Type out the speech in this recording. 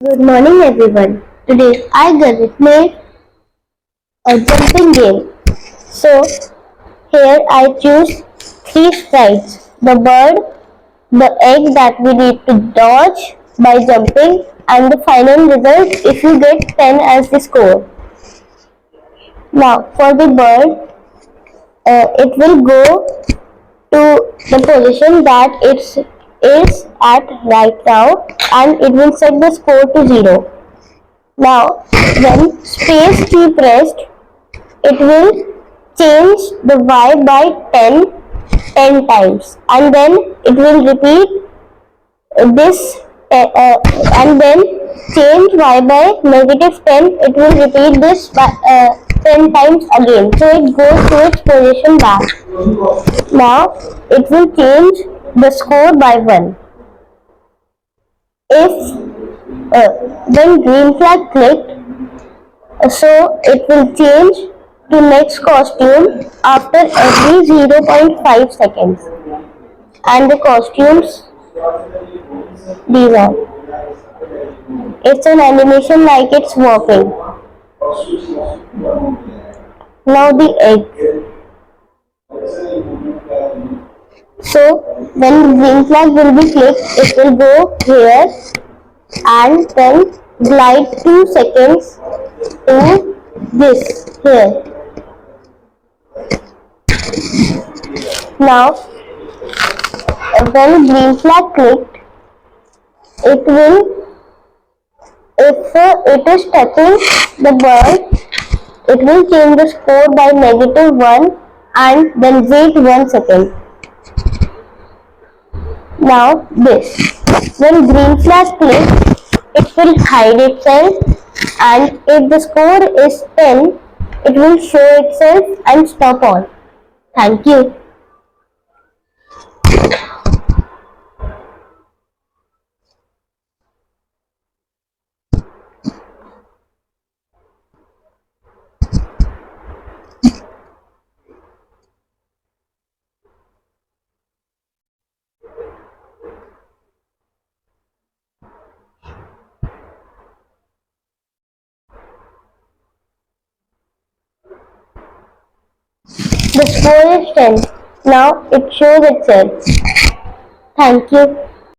Good morning everyone. Today I gonna play a jumping game. So here I choose three sprites. The bird, the egg that we need to dodge by jumping, and the final result if you get 10 as the score. Now for the bird, it will go to the position that it is at right now and it will set the score to 0. Now, when space key pressed, it will change the y by 10 times and then it will repeat this and then change y by -10. It will repeat this 10 times again. So it goes to its position back. Now, it will change the score by 1. If when green flag clicked, so it will change to next costume after every 0.5 seconds. And the costumes, these are. It's an animation like it's walking. Now the egg. So when green flag will be clicked, it will go here and then glide 2 seconds to this here. Now when green flag clicked, it will, if it is touching the bird, it will change the score by -1 and then wait 1 second. Now this, when green flag clicks, it will hide itself and if the score is 10, it will show itself and stop on. Thank you. The score is 10. Now it shows itself. Thank you.